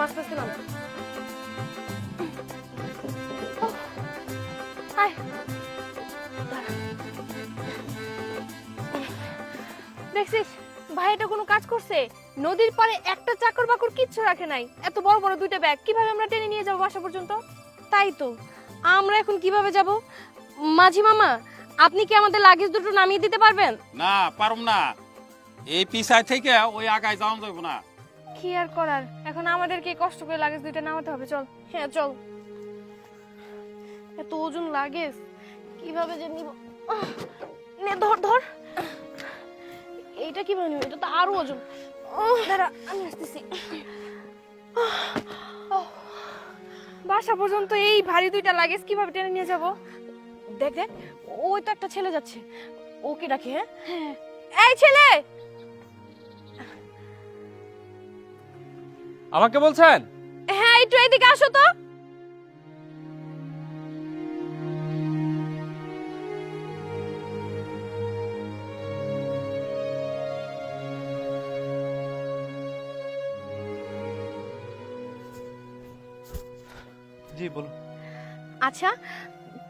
আস্তে আস্তে নাম। দেখছিস ভাইটা কোনো কাজ করছে? নদীর পাড়ে একটা চাকর বাকর কিচ্ছু রাখে নাই, এত বড় বড় দুইটা ব্যাগ কিভাবে আমরা টেনে নিয়ে যাবো বাসা পর্যন্ত? তাই তো, আমরা এখন কিভাবে যাব? মাঝি মামা, আপনি কি আমাদের লাগেজ দুটো নামিয়ে দিতে পারবেন? না, পারুম না। এই পিছায় থেকে ওই আগায় যাওয়া যাবে না। কি আর করার, এখন আমাদেরকে কষ্ট করে লাগেজ দুইটা নামাতে হবে। চল। হ্যাঁ চল। এত ওজন লাগেজ কিভাবে যে নিব? নে ধর ধর। এইটা কিভাবে নিব? এটা তো আরো ওজন। দাঁড়া, আমি আসতেছি। বাসা পর্যন্ত এই ভারী দুইটা লাগেজ কিভাবে টেনে নিয়ে যাব? দেখ দেখ, ওই তো একটা ছেলে যাচ্ছে, ওকে ডাকি। হ্যাঁ, এই ছেলে। আমাকে বলছেন? হ্যাঁ, একটু এদিকে আসো তো। জি বলুন। আচ্ছা,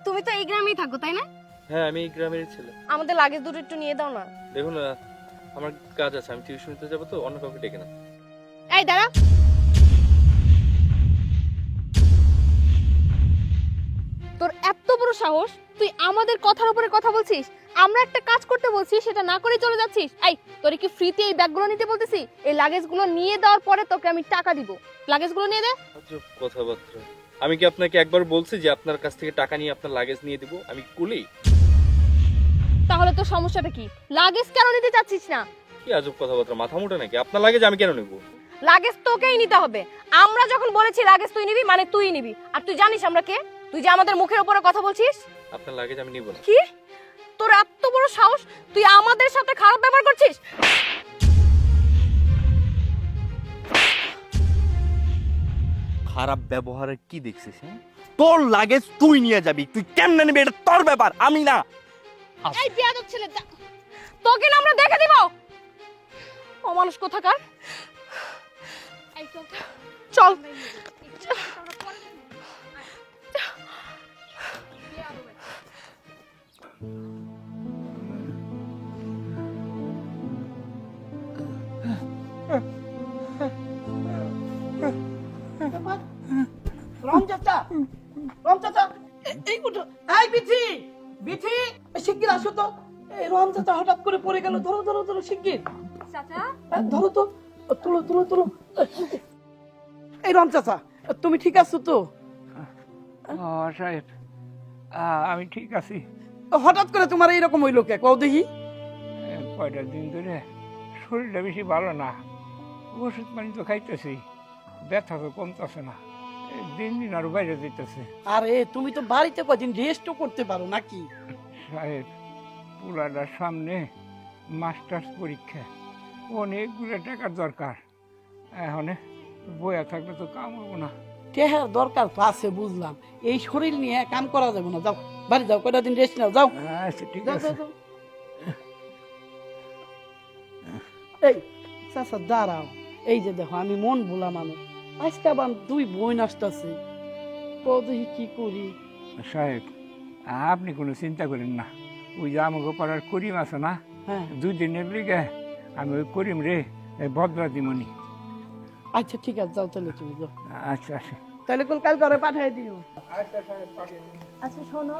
তুমি তো এই গ্রামেই থাকো তাই না? হ্যাঁ, আমি এই গ্রামের ছেলে। আমাদের লাগেজ দুটো একটু নিয়ে দাও না। দেখুন, আমার কাজ আছে, আমি টিউশনিতে যাবো, তো অন্য কাউকে ডেকে না। এই দাঁড়া। তোর এত বড় সাহস, তুই আমাদের কথার উপরে কথা বলছিস? আমরা একটা কাজ করতে বলছি, সেটা না করে চলে যাচ্ছিস। এই, তোরে কি ফ্রিতে এই ব্যাগগুলো নিতে বলতেছি? এই লাগেজগুলো নিয়ে দেওয়ার পরে তোকে আমি টাকা দিব। লাগেজগুলো নিয়ে দে। আজব কথাবার্তা। আমি কি আপনাকে একবার বলছি যে আপনার কাছ থেকে টাকা নিয়ে আপনার লাগেজ নিয়ে দিব? আমি কুলি? তাহলে তো সমস্যাটা কি? লাগেজ কেন নিতে চাচ্ছিস না? কি আজব কথাবার্তা, মাথা মোটা নাকি? আপনার লাগেজ আমি কেন নেব? লাগেজ তোকেই নিতে হবে। আমরা যখন বলেছি লাগেজ তুই নিবি, মানে তুই নিবি। আর তুই জানিস আমরা কে? তুই যে আমাদের মুখের উপরে কথা বলছিস। আপনার লাগেজ আমি নিব না। কি? তোর এত বড় সাহস, তুই আমাদের সাথে খারাপ ব্যবহার করছিস? খারাপ ব্যবহারের কি দেখছিস? হ্যাঁ, তোর লাগেজ তুই নিয়ে যাবি, তুই কেমনে নিবি এটা তোর ব্যাপার, আমি না। এই বেয়াদব ছেলে, তোকে না আমরা দেখে দিব। অমানুষ কোথাকার। এই চল। রাম চাচা, রাম চাচা, এই উঠো। এই বিথি, বিথি, শিগগির আসো তো। এই রাম চাচা হঠাৎ করে পড়ে গেল। ধরো ধরো ধরো শিগগির। চাচা, ধরো তো, তুলো তুলো তুলো। এই রাম চাচা, তুমি ঠিক আছো তো? সাহেব, আমি ঠিক আছি। হঠাৎ করে তোমার এইরকম হইলো কে, কও দেখি। কয়টা দিন ধরে শরীরটা বেশি ভালো না, ওষুধ পানি তো খাইতেছি, ব্যথা তো কমতেছে না, দিন দিন আরো বাইরে যেতেছে। আরে তুমি তো বাড়িতে কদিন রেস্টও করতে পারো নাকি? সাহেব, পুলাটার সামনে মাস্টার্স পরীক্ষা, অনেকগুলো টাকার দরকার। এখন বইয়া থাকলে তো কাম হবো না। টেহার দরকার তো আছে বুঝলাম, এই শরীর নিয়ে কাম করা যাবে না। যাও বাড়ি যাও, কয়টা দিন রেস্ট নাও, যাও। আচ্ছা ঠিক যাও, আছে। যাও, যাও। এই চাচা দাঁড়াও, এই যে দেখো আমি মন ভোলা মানুষ, আজকে আবার দুই বোন আসতেছে, দেখি কি করি। সাহেব, আপনি কোনো চিন্তা করেন না, ওই যে আমাকে পাড়ার করিম আছে না, হ্যাঁ 2 দিনের লিগে আমি ওই করিম রে বদলা দিমনি। আচ্ছা ঠিক আছে, যাও তাহলে তুমি যাও। আচ্ছা আচ্ছা। তাহলে কাল করে পাঠিয়ে দিও। আচ্ছা শোনো।